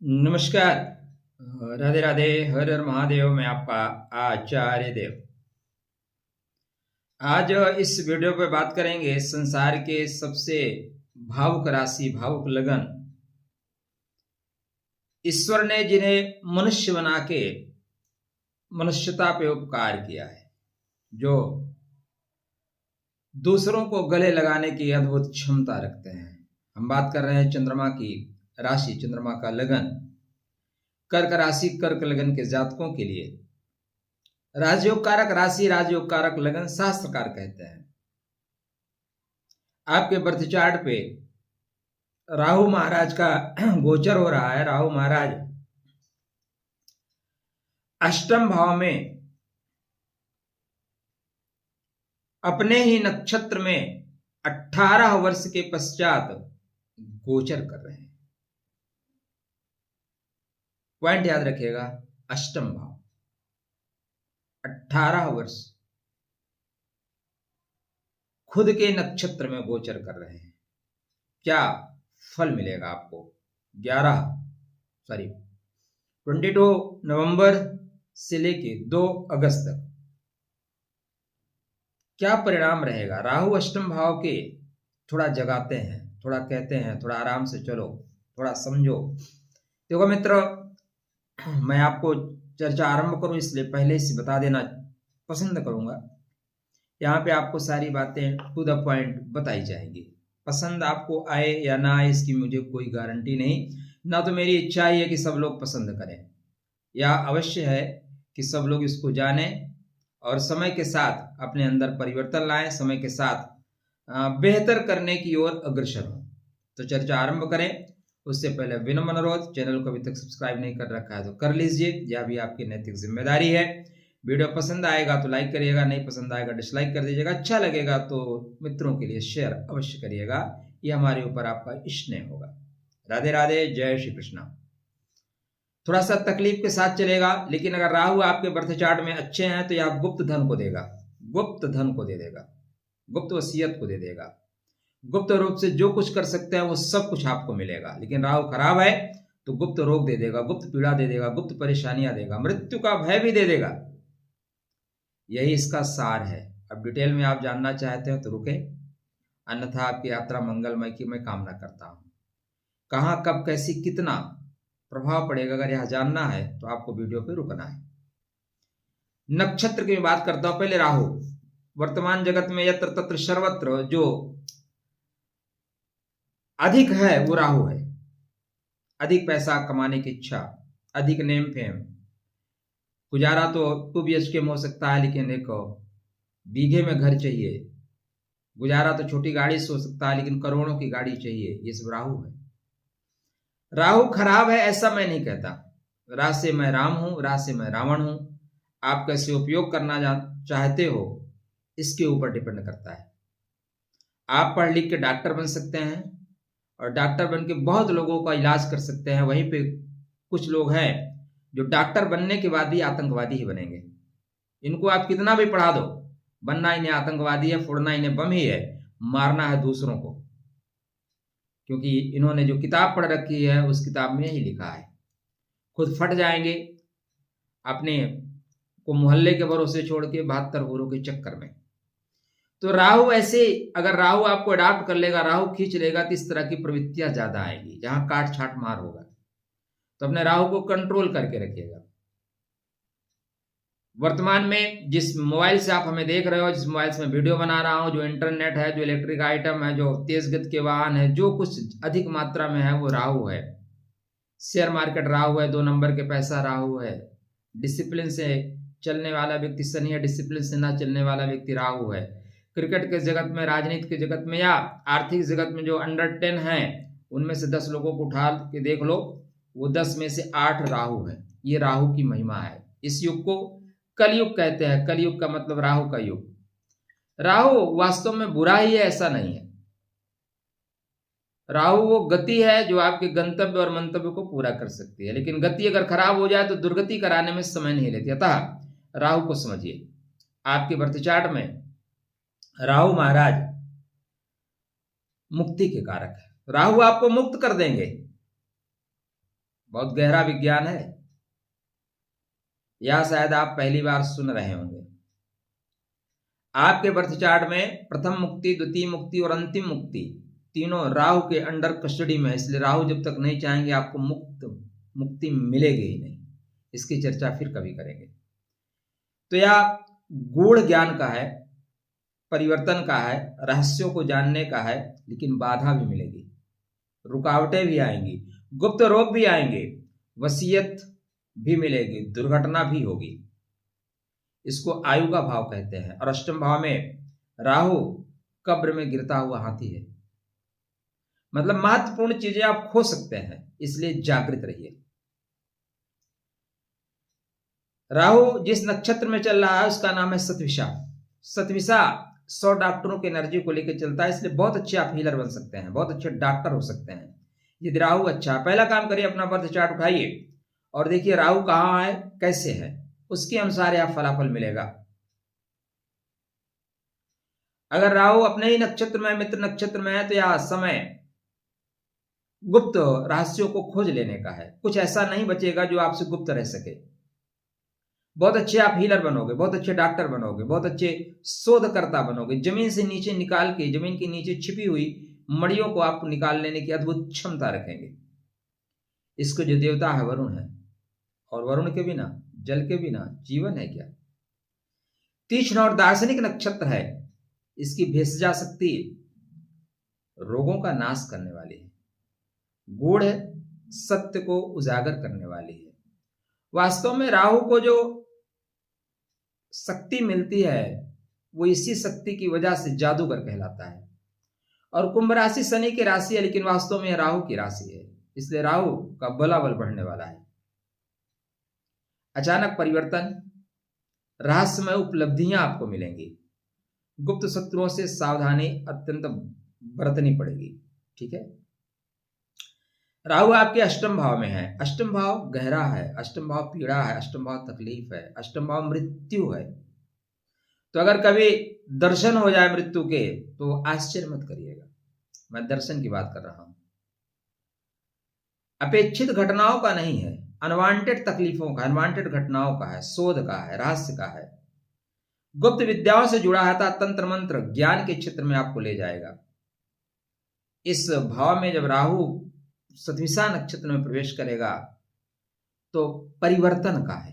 नमस्कार। राधे राधे। हर हर महादेव। मैं आपका आचार्य देव। आज इस वीडियो पे बात करेंगे संसार के सबसे भावुक राशि, भावुक लगन, ईश्वर ने जिन्हें मनुष्य बना के मनुष्यता पे उपकार किया है, जो दूसरों को गले लगाने की अद्भुत क्षमता रखते हैं। हम बात कर रहे हैं चंद्रमा की राशि, चंद्रमा का लगन, कर्क राशि, कर्क लगन के जातकों के लिए राजयोग कारक राशि, राजयोग कारक लगन शास्त्रकार कहते हैं। आपके बर्थ चार्ट पे राहु महाराज का गोचर हो रहा है। राहु महाराज अष्टम भाव में अपने ही नक्षत्र में 18 वर्ष के पश्चात गोचर कर रहे हैं। पॉइंट याद रखिएगा, अष्टम भाव, 18 वर्ष खुद के नक्षत्र में गोचर कर रहे हैं। क्या फल मिलेगा आपको? 22 नवंबर से लेके 2 अगस्त तक क्या परिणाम रहेगा? राहु अष्टम भाव के थोड़ा जगाते हैं, थोड़ा कहते हैं थोड़ा आराम से चलो, थोड़ा समझो। देखो मित्र, मैं आपको चर्चा आरंभ करूं इसलिए पहले से बता देना पसंद करूंगा। यहाँ पे आपको सारी बातें टू द पॉइंट बताई जाएंगी। पसंद आपको आए या ना आए इसकी मुझे कोई गारंटी नहीं, ना तो मेरी इच्छा ही है कि सब लोग पसंद करें, या अवश्य है कि सब लोग इसको जानें और समय के साथ अपने अंदर परिवर्तन लाएं, समय के साथ बेहतर करने की ओर अग्रसर हों। तो चर्चा आरंभ करें उससे पहले विनम्र अनुरोध, चैनल को अभी तक सब्सक्राइब नहीं कर रखा है तो कर लीजिए, यह भी आपकी नैतिक जिम्मेदारी है। वीडियो पसंद आएगा तो लाइक करिएगा, नहीं पसंद आएगा डिसलाइक कर दीजिएगा, अच्छा लगेगा तो मित्रों के लिए शेयर अवश्य करिएगा। ये हमारे ऊपर आपका स्नेह होगा। राधे राधे, जय श्री कृष्णा। थोड़ा सा तकलीफ के साथ चलेगा, लेकिन अगर राहु आपके बर्थ चार्ट में अच्छे हैं तो यह गुप्त धन को देगा, गुप्त धन को दे देगा, गुप्त वसीयत को दे देगा। गुप्त रूप से जो कुछ कर सकते हैं वो सब कुछ आपको मिलेगा। लेकिन राहु खराब है तो गुप्त रोग दे देगा, गुप्त पीड़ा दे देगा, गुप्त परेशानियां देगा, मृत्यु का भय भी दे देगा। यही इसका सार है। अब डिटेल में आप जानना चाहते हो तो रुके, अन्यथा आपकी यात्रा मंगलमय की मैं कामना करता हूं। कहां, कब, कैसी, कितना प्रभाव पड़ेगा, अगर यह जानना है तो आपको वीडियो पे रुकना है। नक्षत्र की बात करता हूं। पहले राहु, वर्तमान जगत में यत्र तत्र सर्वत्र जो अधिक है वो राहु है। अधिक पैसा कमाने की इच्छा, अधिक नेम फेम, गुजारा तो 2 BHK में हो सकता है, लेकिन एक बीघे में घर चाहिए। गुजारा तो छोटी गाड़ी से हो सकता है, लेकिन करोड़ों की गाड़ी चाहिए। ये सब राहु है। राहु खराब है ऐसा मैं नहीं कहता। राह से मैं राम हूं, राह से मैं रावण हूं। आप कैसे उपयोग करना चाहते हो इसके ऊपर डिपेंड करता है। आप पढ़ लिख के डॉक्टर बन सकते हैं और डॉक्टर बन के बहुत लोगों का इलाज कर सकते हैं। वहीं पे कुछ लोग हैं जो डॉक्टर बनने के बाद भी आतंकवादी ही बनेंगे। इनको आप कितना भी पढ़ा दो, बनना इन्हें आतंकवादी है, फोड़ना इन्हें बम ही है, मारना है दूसरों को। क्योंकि इन्होंने जो किताब पढ़ रखी है उस किताब में यही लिखा है। खुद फट जाएंगे अपने को मोहल्ले के भरोसे छोड़ के 72 गुरु के चक्कर में। तो राहु ऐसे, अगर राहु आपको अडॉप्ट कर लेगा, राहु खींच लेगा तो इस तरह की प्रवृत्तियां ज्यादा आएगी जहां काट छाट मार होगा। तो अपने राहु को कंट्रोल करके रखिएगा। वर्तमान में जिस मोबाइल से आप हमें देख रहे हो, जिस मोबाइल से मैं वीडियो बना रहा हूं, जो इंटरनेट है, जो इलेक्ट्रिक आइटम है, जो तेज गति के वाहन है, जो कुछ अधिक मात्रा में है वो राहु है। शेयर मार्केट राहु है, 2 नंबर के पैसा राहु है। डिसिप्लिन से चलने वाला व्यक्ति शनि है, डिसिप्लिन से ना चलने वाला व्यक्ति राहु है। क्रिकेट के जगत में, राजनीति के जगत में या आर्थिक जगत में जो अंडर 10 है उनमें से 10 लोगों को उठा के देख लो, वो 10 में से 8 राहु है। ये राहु की महिमा है। इस युग को कलयुग कहते हैं। कलयुग का मतलब राहु का युग। राहु वास्तव में बुरा ही है ऐसा नहीं है। राहु वो गति है जो आपके गंतव्य और मंतव्य को पूरा कर सकती है, लेकिन गति अगर खराब हो जाए तो दुर्गति कराने में समय नहीं लेती। अतः राहु को समझिए। आपके बर्थ चार्ट में राहु महाराज मुक्ति के कारक है। राहु आपको मुक्त कर देंगे। बहुत गहरा विज्ञान है, या शायद आप पहली बार सुन रहे होंगे। आपके बर्थ चार्ट में प्रथम मुक्ति, द्वितीय मुक्ति और अंतिम मुक्ति तीनों राहु के अंडर कस्टडी में है, इसलिए राहु जब तक नहीं चाहेंगे आपको मुक्ति मिलेगी ही नहीं। इसकी चर्चा फिर कभी करेंगे। तो यह गूढ़ ज्ञान का है, परिवर्तन का है, रहस्यों को जानने का है, लेकिन बाधा भी मिलेगी, रुकावटें भी आएंगी, गुप्त रोग भी आएंगे, वसीयत भी मिलेगी, दुर्घटना भी होगी। इसको आयु का भाव कहते हैं। और अष्टम भाव में राहु कब्र में गिरता हुआ हाथी है, मतलब महत्वपूर्ण चीजें आप खो सकते हैं, इसलिए जागृत रहिए। राहु जिस नक्षत्र में चल रहा है उसका नाम है सतविषा। सतविषा 100 डॉक्टरों की एनर्जी को लेकर चलता है, इसलिए बहुत अच्छे आप हीलर बन सकते हैं, बहुत अच्छे डॉक्टर हो सकते हैं यदि राहु अच्छा। पहला काम करिए, अपना बर्थ चार्ट उठाइए और देखिए राहु कहाँ है, कैसे है, उसके अनुसार यह फलाफल मिलेगा। अगर राहु अपने ही नक्षत्र में, मित्र नक्षत्र में है, तो यह समय गुप्त रहस्यों को खोज लेने का है। कुछ ऐसा नहीं बचेगा जो आपसे गुप्त रह सके। बहुत अच्छे आप हीलर बनोगे, बहुत अच्छे डॉक्टर बनोगे, बहुत अच्छे शोधकर्ता बनोगे। जमीन से नीचे निकाल के, जमीन के नीचे छिपी हुई मड़ियों को आप निकाल लेने की अद्भुत क्षमता रखेंगे। इसको जो देवता है वरुण है, और वरुण के बिना, जल के बिना जीवन है क्या। तीक्ष्ण और दार्शनिक नक्षत्र है, इसकी भेषजा शक्ति रोगों का नाश करने वाली है, गूढ़ है, सत्य को उजागर करने वाली है। वास्तव में राहु को जो शक्ति मिलती है वो इसी शक्ति की वजह से जादूगर कहलाता है। और कुंभ राशि शनि की राशि है, लेकिन वास्तव में राहु की राशि है, इसलिए राहु का बलाबल बढ़ने वाला है। अचानक परिवर्तन, रहस्यमय उपलब्धियां आपको मिलेंगी। गुप्त शत्रुओं से सावधानी अत्यंत बरतनी पड़ेगी, ठीक है। राहु आपके अष्टम भाव में है। अष्टम भाव गहरा है, अष्टम भाव पीड़ा है, अष्टम भाव तकलीफ है, अष्टम भाव मृत्यु है। तो अगर कभी दर्शन हो जाए मृत्यु के तो आश्चर्य मत करिएगा, मैं दर्शन की बात कर रहा हूं। अपेक्षित घटनाओं का नहीं है, अनवांटेड तकलीफों का, अनवांटेड घटनाओं का है, शोध का है, रहस्य का है, गुप्त विद्याओं से जुड़ा है, तंत्र मंत्र ज्ञान के क्षेत्र में आपको ले जाएगा। इस भाव में जब राहु सतविषा नक्षत्र में प्रवेश करेगा तो परिवर्तन का है,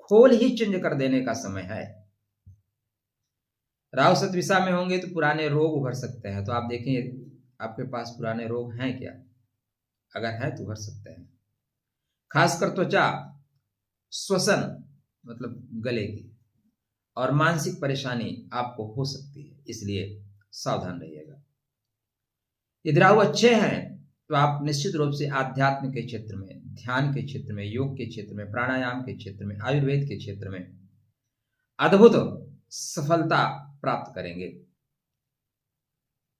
खोल ही चेंज कर देने का समय है। राहु सतविषा में होंगे तो पुराने रोग उभर सकते हैं। तो आप देखेंगे आपके पास पुराने रोग हैं क्या, अगर हैं तो उभर सकते हैं। खासकर त्वचा, श्वसन मतलब गले की, और मानसिक परेशानी आपको हो सकती है, इसलिए सावधान रहिएगा। यदि राहु अच्छे हैं तो आप निश्चित रूप से आध्यात्म के क्षेत्र में, ध्यान के क्षेत्र में, योग के क्षेत्र में, प्राणायाम के क्षेत्र में, आयुर्वेद के क्षेत्र में अद्भुत सफलता प्राप्त करेंगे।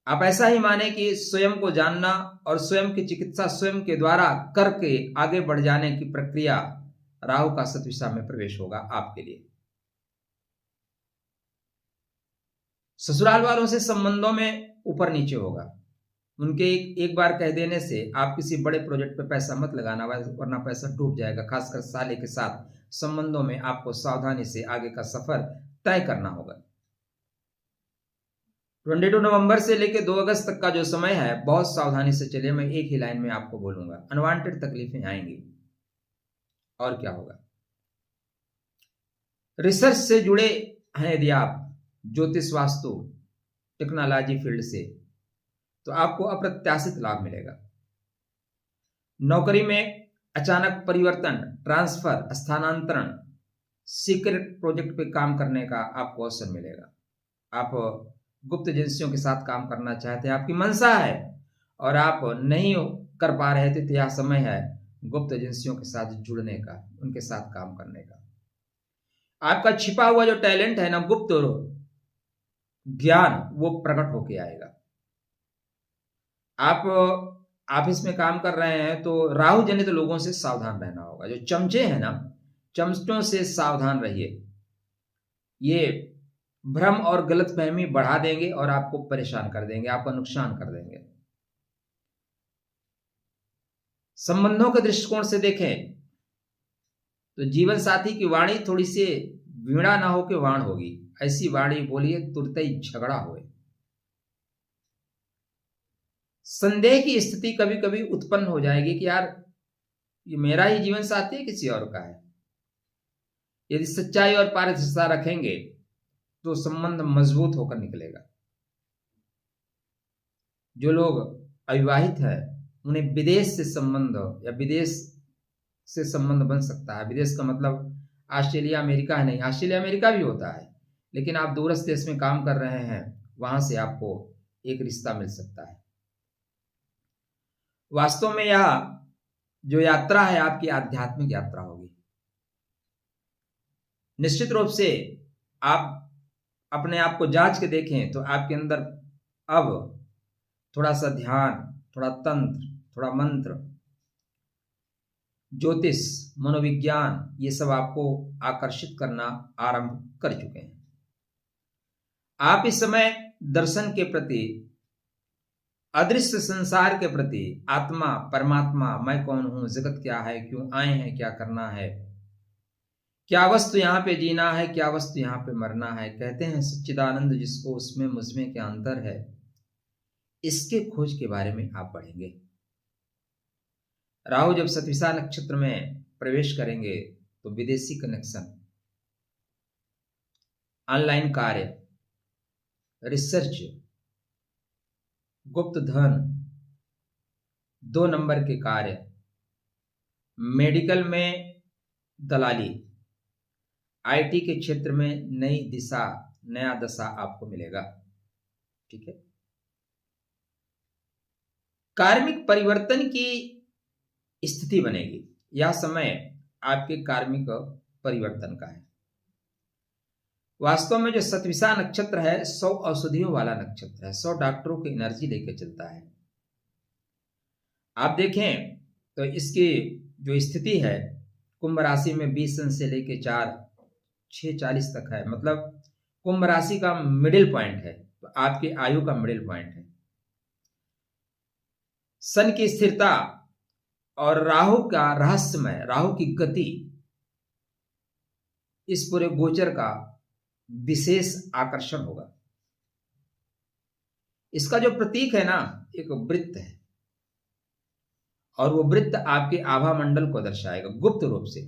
आप ऐसा ही माने कि स्वयं को जानना और स्वयं की चिकित्सा स्वयं के द्वारा करके आगे बढ़ जाने की प्रक्रिया राहु का सतविषा में प्रवेश होगा आपके लिए। ससुराल वालों से संबंधों में ऊपर नीचे होगा। उनके एक बार कह देने से आप किसी बड़े प्रोजेक्ट पे पैसा मत लगाना, वरना पैसा डूब जाएगा। खासकर साले के साथ संबंधों में आपको सावधानी से आगे का सफर तय करना होगा। 22 नवंबर से लेकर 2 अगस्त तक का जो समय है, बहुत सावधानी से चलिए। मैं एक ही लाइन में आपको बोलूंगा, अनवांटेड तकलीफें आएंगी। और क्या होगा, रिसर्च से जुड़े हैं यदि आप, ज्योतिष, वास्तु, टेक्नोलॉजी फील्ड से, तो आपको अप्रत्याशित लाभ मिलेगा। नौकरी में अचानक परिवर्तन, ट्रांसफर, स्थानांतरण, सीक्रेट प्रोजेक्ट पे काम करने का आपको अवसर मिलेगा। आप गुप्त एजेंसियों के साथ काम करना चाहते हैं, आपकी मंशा है और आप नहीं कर पा रहे थे, तो यह समय है गुप्त एजेंसियों के साथ जुड़ने का, उनके साथ काम करने का। आपका छिपा हुआ जो टैलेंट है ना, गुप्त ज्ञान, वो प्रकट होके आएगा। आप ऑफिस में काम कर रहे हैं तो राहु जनित लोगों से सावधान रहना होगा। जो चमचे हैं ना, चमचों से सावधान रहिए। ये भ्रम और गलतफहमी बढ़ा देंगे और आपको परेशान कर देंगे, आपका नुकसान कर देंगे। संबंधों के दृष्टिकोण से देखें तो जीवन साथी की वाणी थोड़ी सी वीणा ना हो के वाण होगी, ऐसी वाणी बोलिए तुरंत ही झगड़ा होए। संदेह की स्थिति कभी कभी उत्पन्न हो जाएगी कि यार ये मेरा ही जीवन साथी है किसी और का है। यदि सच्चाई और पारदर्शिता रखेंगे तो संबंध मजबूत होकर निकलेगा। जो लोग अविवाहित है उन्हें विदेश से संबंध या विदेश से संबंध बन सकता है। विदेश का मतलब ऑस्ट्रेलिया अमेरिका है नहीं, ऑस्ट्रेलिया अमेरिका भी होता है, लेकिन आप दूरस्थ देश में काम कर रहे हैं, वहां से आपको एक रिश्ता मिल सकता है। वास्तव में यह जो यात्रा है आपकी आध्यात्मिक यात्रा होगी। निश्चित रूप से आप अपने आप को जांच के देखें तो आपके अंदर अब थोड़ा सा ध्यान, थोड़ा तंत्र, थोड़ा मंत्र, ज्योतिष, मनोविज्ञान, ये सब आपको आकर्षित करना आरंभ कर चुके हैं। आप इस समय दर्शन के प्रति, अदृश्य संसार के प्रति, आत्मा, परमात्मा, मैं कौन हूं, जगत क्या है, क्यों आए हैं, क्या करना है, क्या वस्तु यहाँ पे जीना है, क्या वस्तु यहाँ पे मरना है, कहते हैं सच्चिदानंद जिसको उसमें मुझमें क्या अंतर है, इसके खोज के बारे में आप पढ़ेंगे। राहु जब सतविसा नक्षत्र में प्रवेश करेंगे तो विदेशी कनेक्शन, ऑनलाइन कार्य, रिसर्च, गुप्त धन, 2 नंबर के कार्य, मेडिकल में दलाली, आईटी के क्षेत्र में नई दिशा, नया दशा आपको मिलेगा। ठीक है। कार्मिक परिवर्तन की स्थिति बनेगी। यह समय आपके कार्मिक परिवर्तन का है। वास्तव में जो सतविसा नक्षत्र है 100 औषधियों वाला नक्षत्र है, 100 डॉक्टरों की एनर्जी लेकर चलता है। आप देखें तो इसकी जो स्थिति है कुंभ राशि में 20 से लेकर 4-6-40 तक है, मतलब कुंभ राशि का मिडिल पॉइंट है, तो आपकी आयु का मिडिल पॉइंट है। सन की स्थिरता और राहु का रहस्यमय, राहु की गति, इस पूरे गोचर का विशेष आकर्षण होगा। इसका जो प्रतीक है ना, एक वृत्त है, और वो वृत्त आपके आभा मंडल को दर्शाएगा गुप्त रूप से।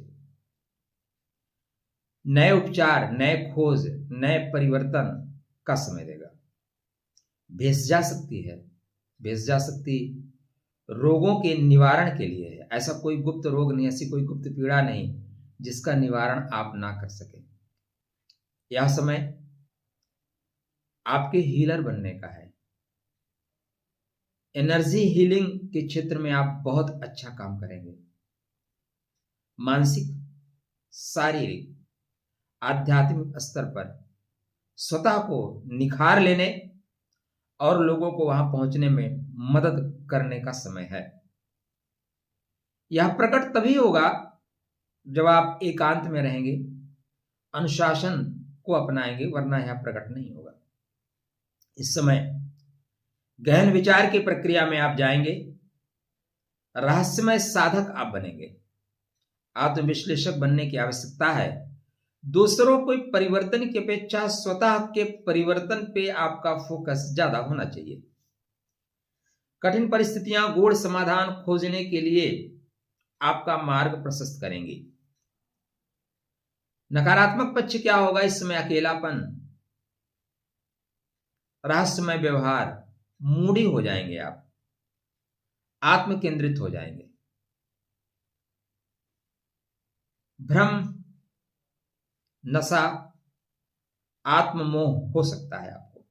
नए उपचार, नए खोज, नए परिवर्तन का समय देगा। भेषजा शक्ति है, भेषजा शक्ति रोगों के निवारण के लिए है। ऐसा कोई गुप्त रोग नहीं, ऐसी कोई गुप्त पीड़ा नहीं जिसका निवारण आप ना कर सके। यह समय आपके हीलर बनने का है। एनर्जी हीलिंग के क्षेत्र में आप बहुत अच्छा काम करेंगे। मानसिक, शारीरिक, आध्यात्मिक स्तर पर स्वतः को निखार लेने और लोगों को वहां पहुंचने में मदद करने का समय है। यह प्रकट तभी होगा जब आप एकांत में रहेंगे, अनुशासन को अपनाएंगे, वरना यह प्रकट नहीं होगा। इस समय गहन विचार की प्रक्रिया में आप जाएंगे, रहस्यमय साधक आप बनेंगे। आत्मविश्लेषक बनने की आवश्यकता है। दूसरों को परिवर्तन की अपेक्षा स्वतः के परिवर्तन पे आपका फोकस ज्यादा होना चाहिए। कठिन परिस्थितियां गूढ़ समाधान खोजने के लिए आपका मार्ग प्रशस्त करेंगी। नकारात्मक पक्ष क्या होगा इस समय? अकेलापन, रहस्यमय व्यवहार, मूडी हो जाएंगे आप, आत्म केंद्रित हो जाएंगे, भ्रम, नशा, आत्ममोह हो सकता है आपको।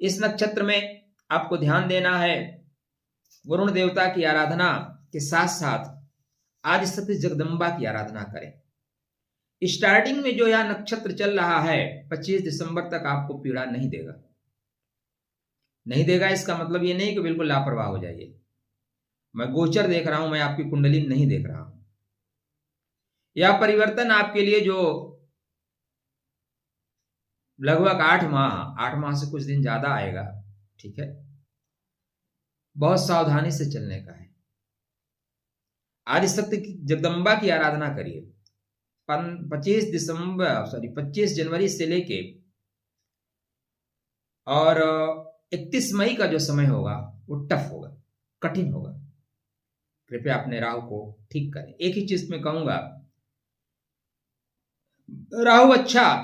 इस नक्षत्र में आपको ध्यान देना है, वरुण देवता की आराधना के साथ साथ आदिशक्ति जगदम्बा की आराधना करें। स्टार्टिंग में जो यह नक्षत्र चल रहा है 25 दिसंबर तक आपको पीड़ा नहीं देगा। नहीं देगा इसका मतलब ये नहीं कि बिल्कुल लापरवाह हो जाइए। मैं गोचर देख रहा हूं, मैं आपकी कुंडली नहीं देख रहा हूं। यह परिवर्तन आपके लिए जो लगभग 8 माह से कुछ दिन ज्यादा आएगा, ठीक है, बहुत सावधानी से चलने का है। आदिशक्ति जगदम्बा की आराधना करिए। 25 जनवरी से लेके और 31 मई का जो समय होगा वो टफ होगा, कठिन होगा। कृपया अपने राहु को ठीक करें। एक ही चीज में कहूंगा, राहु अच्छा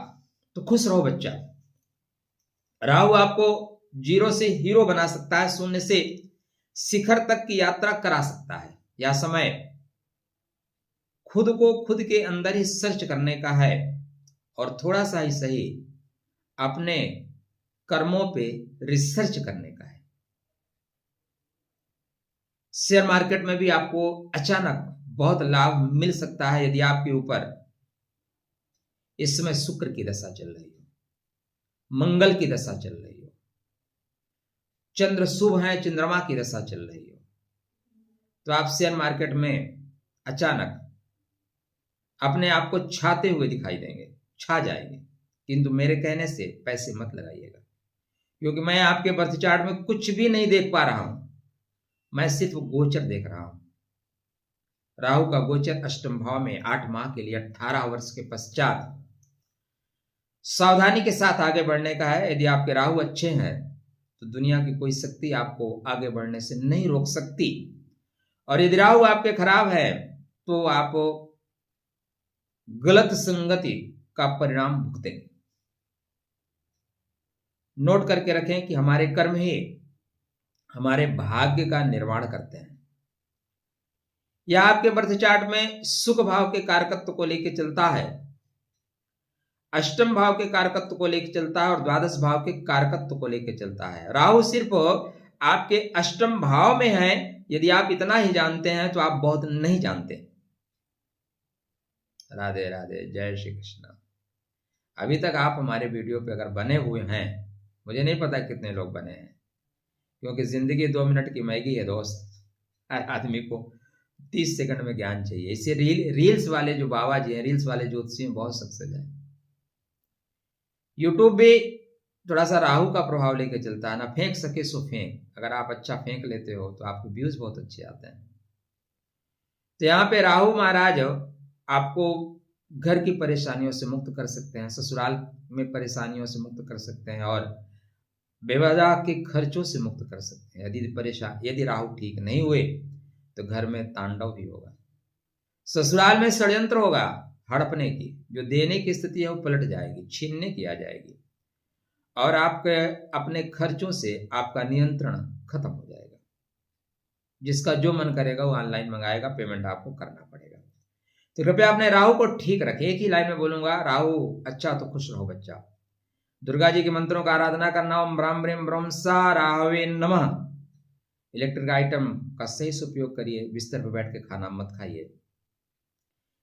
तो खुश रहो बच्चा। राहु आपको जीरो से हीरो बना सकता है, शून्य से शिखर तक की यात्रा करा सकता है। यह समय खुद को खुद के अंदर ही सर्च करने का है और थोड़ा सा ही सही अपने कर्मों पे रिसर्च करने का है। शेयर मार्केट में भी आपको अचानक बहुत लाभ मिल सकता है यदि आपके ऊपर इस समय शुक्र की दशा चल रही हो, मंगल की दशा चल रही हो, चंद्र शुभ है, चंद्रमा की दशा चल रही हो, तो आप शेयर मार्केट में अचानक अपने आप को छाते हुए दिखाई देंगे, छा जाएंगे। किंतु मेरे कहने से पैसे मत लगाइएगा, क्योंकि मैं आपके बर्थ चार्ट में कुछ भी नहीं देख पा रहा हूं। मैं सिर्फ गोचर देख रहा हूं। राहु का गोचर अष्टम भाव में 8 माह के लिए 18 वर्ष के पश्चात सावधानी के साथ आगे बढ़ने का है। यदि आपके राहु अच्छे हैं तो दुनिया की कोई शक्ति आपको आगे बढ़ने से नहीं रोक सकती, और यदि राहु आपके खराब है तो आप गलत संगति का परिणाम भुगतेंगे। नोट करके रखें कि हमारे कर्म ही हमारे भाग्य का निर्माण करते हैं। यह आपके बर्थ चार्ट में सुख भाव के कारकत्व को लेकर चलता है, अष्टम भाव के कारकत्व को लेकर चलता है और द्वादश भाव के कारकत्व को लेकर चलता है। राहु सिर्फ आपके अष्टम भाव में है। यदि आप इतना ही जानते हैं तो आप बहुत नहीं जानते। राधे राधे, जय श्री कृष्ण। अभी तक आप हमारे वीडियो पे अगर बने हुए हैं, मुझे नहीं पता कितने लोग बने हैं, क्योंकि जिंदगी 2 मिनट की मैगी है दोस्त। हर आदमी को 30 सेकंड में ज्ञान चाहिए। इससे रील्स वाले जो बाबा जी हैं, रील्स वाले ज्योतिषी हैं, बहुत सक्सेस है। यूट्यूब भी थोड़ा सा राहु का प्रभाव लेकर चलता है ना, फेंक सके सो फेंक। अगर आप अच्छा फेंक लेते हो तो आपको व्यूज बहुत अच्छे आते हैं। तो यहाँ पे राहु महाराज आपको घर की परेशानियों से मुक्त कर सकते हैं, ससुराल में परेशानियों से मुक्त कर सकते हैं और बेवजह के खर्चों से मुक्त कर सकते हैं। यदि राहु ठीक नहीं हुए तो घर में तांडव भी होगा, ससुराल में षड्यंत्र होगा, हड़पने की जो देने की स्थिति है वो पलट जाएगी, छीनने की आ जाएगी, और आपके अपने खर्चों से आपका नियंत्रण खत्म हो जाएगा। जिसका जो मन करेगा वो ऑनलाइन मंगाएगा, पेमेंट आपको करना पड़ेगा। तो कृपया अपने राहु को ठीक रखें। एक ही लाइन में बोलूंगा, राहु अच्छा तो खुश रहो बच्चा। दुर्गा जी के मंत्रों का आराधना करना। ओम ब्राह्म ब्रीम ब्रह्म सा राहवे नमः। इलेक्ट्रिक आइटम का सही से उपयोग करिए। बिस्तर पर बैठ के खाना मत खाइए।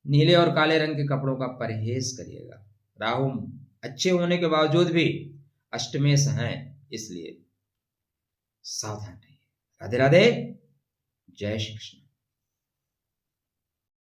नीले और काले रंग के कपड़ों का परहेज करिएगा। राहु अच्छे होने के बावजूद भी अष्टमेश हैं, इसलिए सावधान रहिए। राधे राधे, जय श्री कृष्ण।